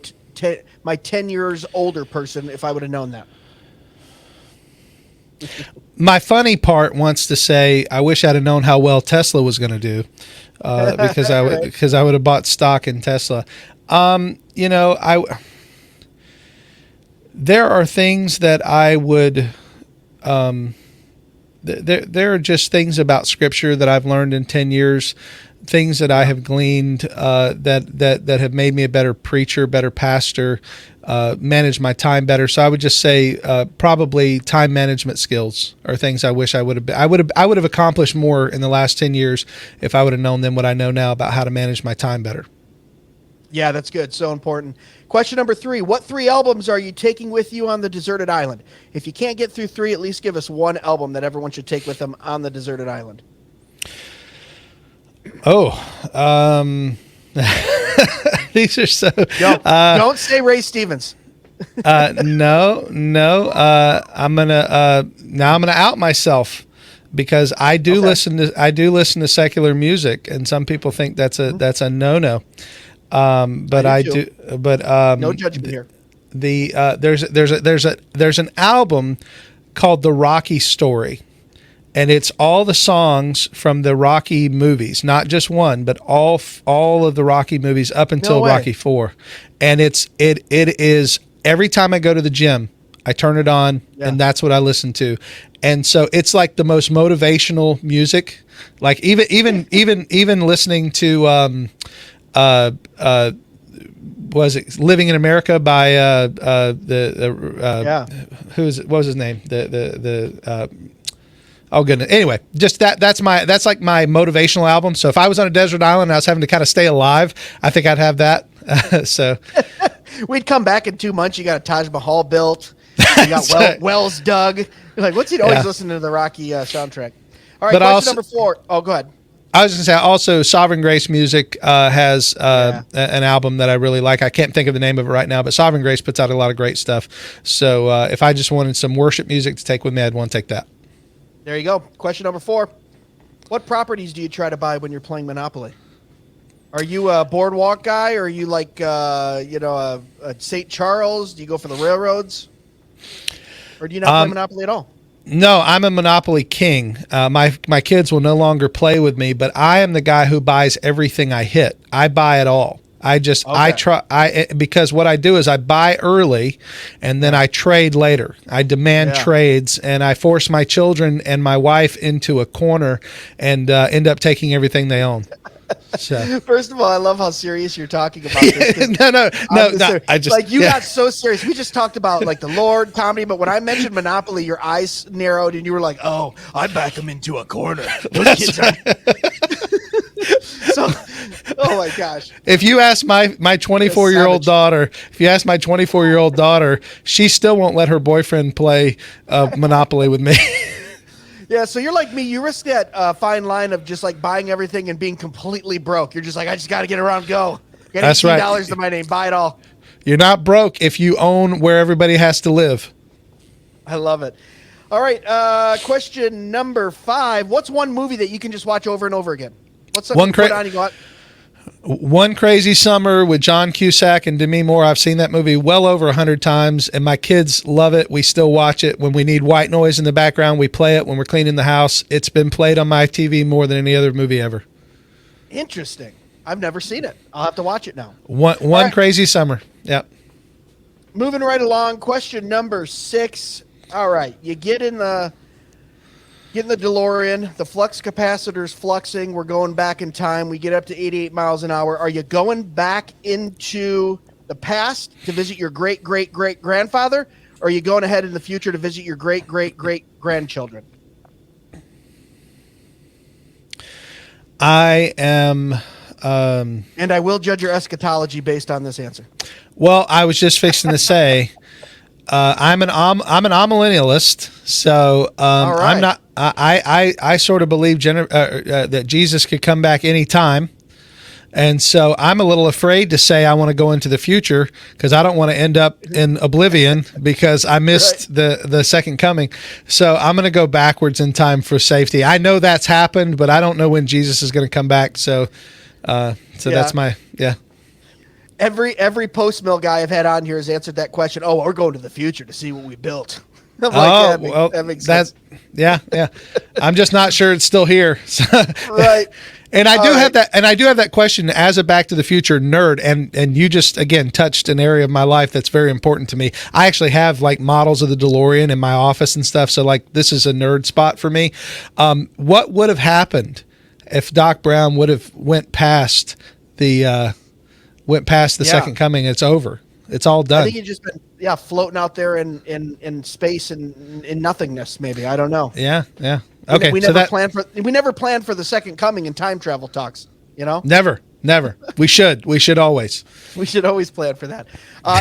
my 10 years older person if I would have known that? My funny part wants to say, I wish I'd have known how well Tesla was going to do, because I would have bought stock in Tesla. There are things that I would. There are just things about Scripture that I've learned in 10 years, things that I have gleaned that have made me a better preacher, better pastor, manage my time better. So I would just say probably time management skills are things I wish I would have been. I would have accomplished more in the last 10 years if I would have known then what I know now about how to manage my time better. Yeah, that's good. So important. Question number 3. What 3 albums are you taking with you on the deserted island? If you can't get through 3, at least give us one album that everyone should take with them on the deserted island. Oh, these are so. Don't say Ray Stevens. No. I'm gonna out myself because I do listen to secular music, and some people think that's a no. But I do. But no judgment here. There's an album called The Rocky Story. And it's all the songs from the Rocky movies, not just one, but all of the Rocky movies up until Rocky IV. And it is every time I go to the gym, I turn it on, and that's what I listen to. And so it's like the most motivational music. Like even listening to was it Living in America by what was his name? Oh goodness. Anyway, just that's like my motivational album. So if I was on a desert island and I was having to kind of stay alive, I think I'd have that. So we'd come back in 2 months. You got a Taj Mahal built. You got wells dug. You're like, what's he always listening to the Rocky soundtrack? All right, question number 4. Oh, go ahead. I was going to say also Sovereign Grace Music has an album that I really like. I can't think of the name of it right now, but Sovereign Grace puts out a lot of great stuff. So if I just wanted some worship music to take with me, I'd want to take that. There you go. Question number 4. What properties do you try to buy when you're playing Monopoly? Are you a boardwalk guy, or are you like, a St. Charles? Do you go for the railroads? Or do you not play Monopoly at all? No, I'm a Monopoly king. My kids will no longer play with me, but I am the guy who buys everything I hit. I buy it all. Because what I do is I buy early and then I trade later. I demand trades, and I force my children and my wife into a corner and end up taking everything they own. So. First of all, I love how serious you're talking about this. No. I just got so serious. We just talked about like the Lord comedy, but when I mentioned Monopoly, your eyes narrowed and you were like, "Oh, I back them into a corner." Those kids are. So, oh my gosh! If you ask my 24-year-old daughter, she still won't let her boyfriend play Monopoly with me. Yeah, so you're like me. You risk that fine line of just like buying everything and being completely broke. You're just like, I just got to get around, go. Get That's right. $18 to my name, buy it all. You're not broke if you own where everybody has to live. I love it. All right. Question number 5. What's one movie that you can just watch over and over again? What's something you put on and you go, One Crazy Summer with John Cusack and Demi Moore. I've seen that movie well over 100 times, and my kids love it. We still watch it. When we need white noise in the background, we play it when we're cleaning the house. It's been played on my TV more than any other movie ever. interesting. I've never seen it. I'll have to watch it now. One right. Crazy Summer. Yep. Moving right along. Question number 6. All right. You get in the DeLorean. The flux capacitor's fluxing. We're going back in time. We get up to 88 miles an hour. Are you going back into the past to visit your great-great-great-grandfather? Or are you going ahead in the future to visit your great-great-great-grandchildren? I am... and I will judge your eschatology based on this answer. Well, I was just fixing to say... I'm an amillennialist, so All right. I'm not. I sort of believe that Jesus could come back anytime, and so I'm a little afraid to say I want to go into the future because I don't want to end up in oblivion because I missed the second coming. So I'm going to go backwards in time for safety. I know that's happened, but I don't know when Jesus is going to come back. So that's my. Every post-mill guy I've had on here has answered that question. Oh, we're going to the future to see what we built. I'm like, that makes sense. Yeah. I'm just not sure it's still here. Right. And I do have that question as a Back to the Future nerd, and you just again touched an area of my life that's very important to me. I actually have like models of the DeLorean in my office and stuff, so like this is a nerd spot for me. What would have happened if Doc Brown would have went past the second coming? It's over. It's all done. I think he'd just been floating out there in space and in nothingness. Maybe, I don't know. Yeah. Okay. We never planned for the second coming in time travel talks. You know. Never. We should always. We should always plan for that.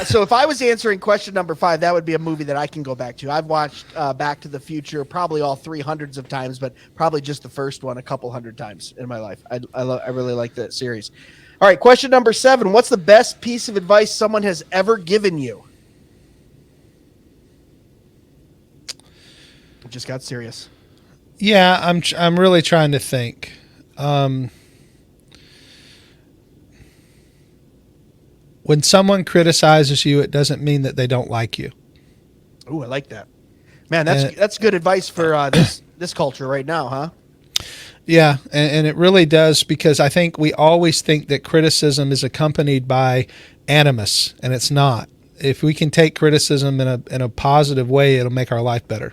So if I was answering question number 5, that would be a movie that I can go back to. I've watched Back to the Future probably all 300s of times, but probably just the first one a couple hundred times in my life. I really like that series. All right, question number 7. What's the best piece of advice someone has ever given you? It just got serious. Yeah, I'm really trying to think. When someone criticizes you, it doesn't mean that they don't like you. Ooh, I like that. Man, that's good advice for this culture right now, huh? Yeah, and it really does, because I think we always think that criticism is accompanied by animus, and it's not. If we can take criticism in a positive way, it'll make our life better.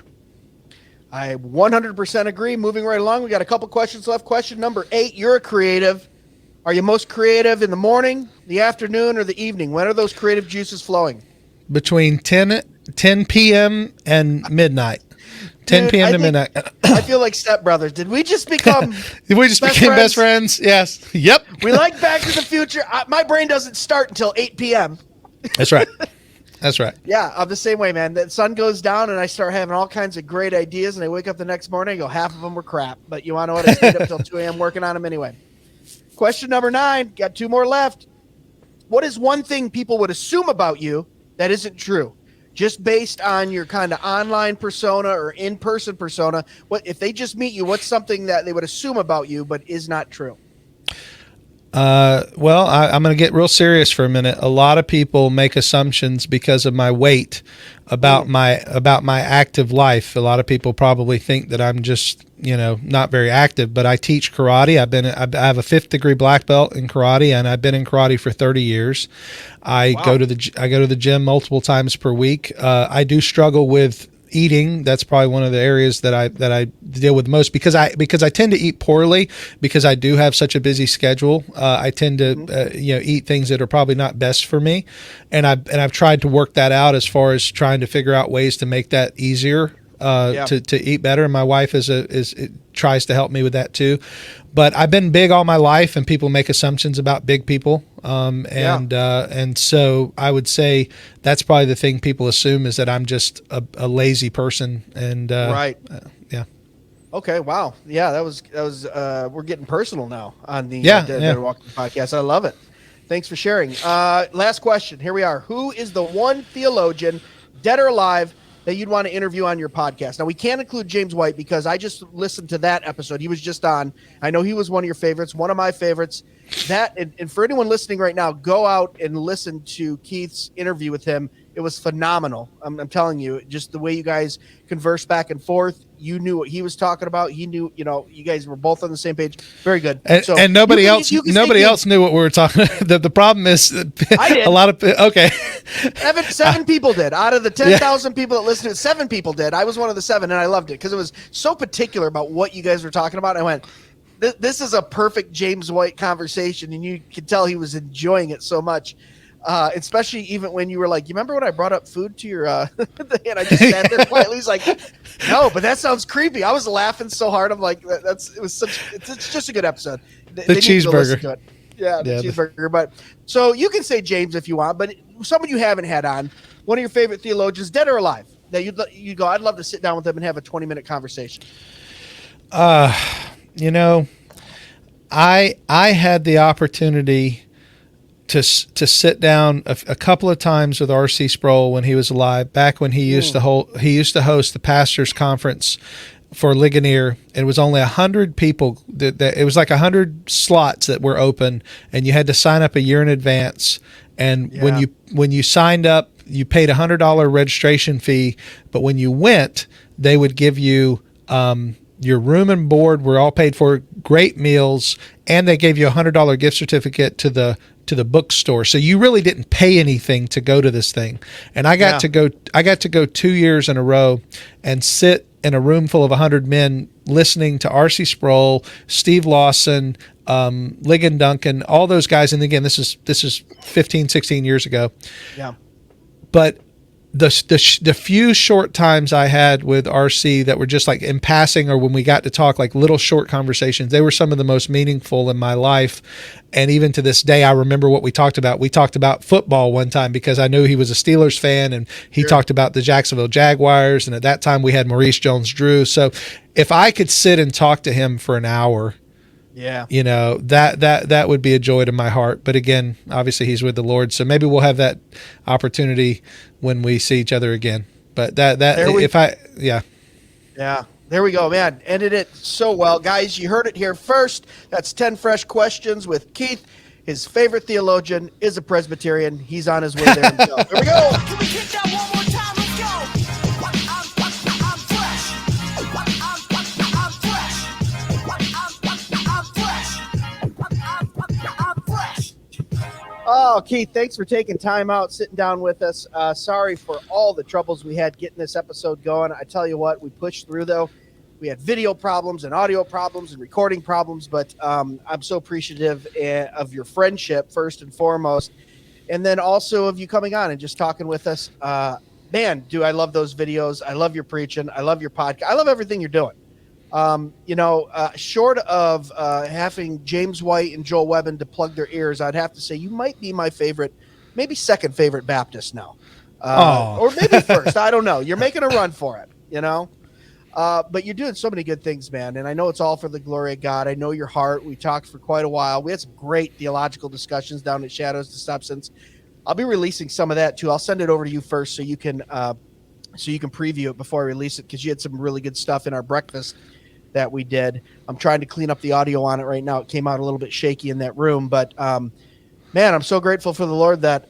I 100% agree. Moving right along, we got a couple questions left. Question number 8, you're a creative. Are you most creative in the morning, the afternoon, or the evening? When are those creative juices flowing? Between 10 p.m. and midnight. 10 p.m. to midnight. I feel like stepbrothers. Did we just become best friends? Yes. Yep. We like Back to the Future. My brain doesn't start until 8 p.m. That's right. That's right. Yeah, I'm the same way, man. The sun goes down and I start having all kinds of great ideas, and I wake up the next morning and go, half of them were crap. But you want to know what? I stayed up till 2 a.m. working on them anyway. Question number 9. Got 2 more left. What is one thing people would assume about you that isn't true? Just based on your kind of online persona or in-person persona, what if they just meet you? What's something that they would assume about you but is not true? Well, I'm going to get real serious for a minute. A lot of people make assumptions because of my weight about my active life. A lot of people probably think that I'm just not very active, but I teach karate. I have a 5th degree black belt in karate, and I've been in karate for 30 years. I go to the gym multiple times per week. I do struggle with eating. That's probably one of the areas that I deal with most, because I tend to eat poorly because I do have such a busy schedule. I tend to eat things that are probably not best for me, and I've tried to work that out as far as trying to figure out ways to make that easier to eat better. And my wife tries to help me with that too. But I've been big all my life, and people make assumptions about big people. And so I would say that's probably the thing people assume, is that I'm just a lazy person. And right. Yeah. Okay. Wow. Yeah. That was we're getting personal now on the Dead Walking podcast. I love it. Thanks for sharing. Last question. Here we are. Who is the one theologian, dead or alive, that you'd want to interview on your podcast? Now, we can't include James White because I just listened to that episode. He was just on. I know he was one of your favorites, one of my favorites. That and for anyone listening right now, go out and listen to Keith's interview with him. It was phenomenal. I'm telling you, just the way you guys converse back and forth. You knew what he was talking about. He knew, you guys were both on the same page. Very good. And nobody else knew what we were talking about. The problem is I did. A lot of, okay. Seven people did. Out of the 10,000 people that listened to it, 7 people did. I was one of the 7, and I loved it because it was so particular about what you guys were talking about. I went, this is a perfect James White conversation, and you could tell he was enjoying it so much. Especially even when you were like, you remember when I brought up food to your and I just sat there quietly. He's like, no, but that sounds creepy. I was laughing so hard. I'm like, it's just a good episode. The cheeseburger. Yeah, the cheeseburger. But so you can say James if you want, but someone you haven't had on, one of your favorite theologians, dead or alive, that you go, I'd love to sit down with them and have a 20-minute conversation. I had the opportunity to sit down a couple of times with R.C. Sproul when he was alive, back when he used to host the pastors conference for Ligonier. It was only 100 people. It was like 100 slots that were open, and you had to sign up a year in advance. And when you signed up, you paid $100 registration fee. But when you went, they would give you your room and board were all paid for, great meals, and they gave you a $100 gift certificate to the bookstore. So you really didn't pay anything to go to this thing. And I got to go 2 years in a row and sit in a room full of 100 men listening to R.C. Sproul, Steve Lawson, Ligon Duncan, all those guys. And again, this is 15, 16 years ago. Yeah. But the few short times I had with RC that were just like in passing, or when we got to talk, like little short conversations, they were some of the most meaningful in my life. And even to this day, I remember what we talked about. We talked about football one time because I knew he was a Steelers fan, and he talked about the Jacksonville Jaguars. And at that time we had Maurice Jones-Drew. So if I could sit and talk to him for an hour, that would be a joy to my heart. But again, obviously he's with the Lord, so maybe we'll have that opportunity when we see each other again. But there we go, man. Ended it so well, guys. You heard it here first. That's 10 fresh questions with Keith. His favorite theologian is a Presbyterian. He's on his way there himself. Here we go. Can we hit that one more time? Let's go. I'm fresh. I'm fresh. Oh, Keith, thanks for taking time out, sitting down with us. Sorry for all the troubles we had getting this episode going. I tell you what, we pushed through, though. We had video problems and audio problems and recording problems, but I'm so appreciative of your friendship, first and foremost, and then also of you coming on and just talking with us. Man, do I love those videos. I love your preaching. I love your podcast. I love everything you're doing. Short of having James White and Joel Webbin to plug their ears, I'd have to say you might be my favorite, maybe second favorite Baptist now. Or maybe first. I don't know. You're making a run for it, but you're doing so many good things, man. And I know it's all for the glory of God. I know your heart. We talked for quite a while. We had some great theological discussions down at Shadows to Substance. I'll be releasing some of that too. I'll send it over to you first so you can preview it before I release it, because you had some really good stuff in our breakfast that we did. I'm trying to clean up the audio on it right now. It came out a little bit shaky in that room, but man, I'm so grateful for the Lord that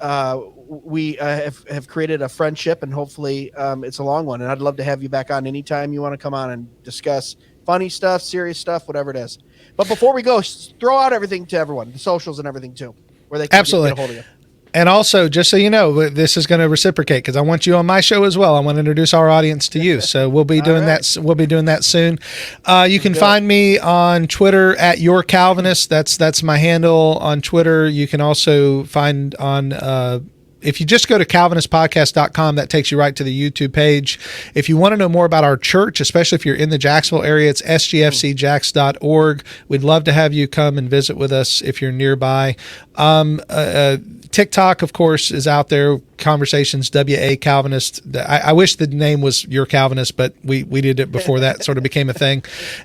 we have created a friendship, and hopefully it's a long one. And I'd love to have you back on anytime you want to come on and discuss funny stuff, serious stuff, whatever it is. But before we go, throw out everything to everyone, the socials and everything too, where they can get a hold of you. And also, just so you know, this is going to reciprocate because I want you on my show as well. I want to introduce our audience to you. So we'll be doing that. We'll be doing that soon. You can find me on Twitter at Your Calvinist. That's my handle on Twitter. You can also find on if you just go to calvinistpodcast.com, that takes you right to the YouTube page. If you want to know more about our church, especially if you're in the Jacksonville area, it's sgfcjax.org. We'd love to have you come and visit with us if you're nearby. TikTok, of course, is out there. Conversations, WA Calvinist. I wish the name was Your Calvinist, but we did it before that sort of became a thing.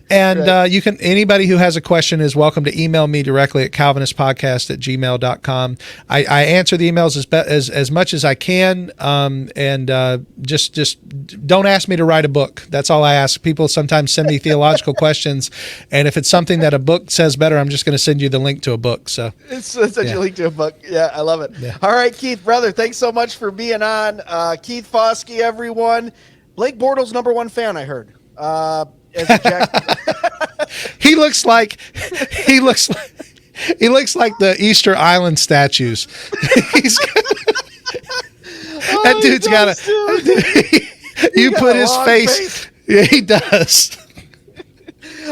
And you can, anybody who has a question is welcome to email me directly at calvinistpodcast@gmail.com. I answer the emails as much as I can. Just don't ask me to write a book. That's all I ask. People sometimes send me theological questions, and if it's something that a book says better, I'm just going to send you the link to a book. So It's such a link to a book. Yeah, I love it. Yeah. All right, Keith, brother, thanks so much for being on. Keith Foskey, everyone. Blake Bortles' #1 fan, I heard. As a Jack. he looks like the Easter Island statues. That dude's got a. You put his face. Yeah, he does.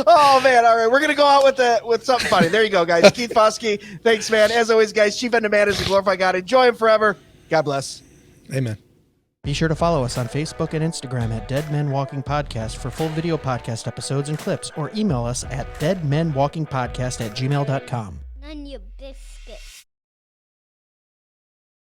Oh man! All right, we're gonna go out with something funny. There you go, guys. Keith Foskey, thanks, man. As always, guys, chief end of man is to glorify God. Enjoy Him forever. God bless. Amen. Be sure to follow us on Facebook and Instagram at Dead Men Walking Podcast for full video podcast episodes and clips, or email us at deadmenwalkingpodcast@gmail.com. None, you biff.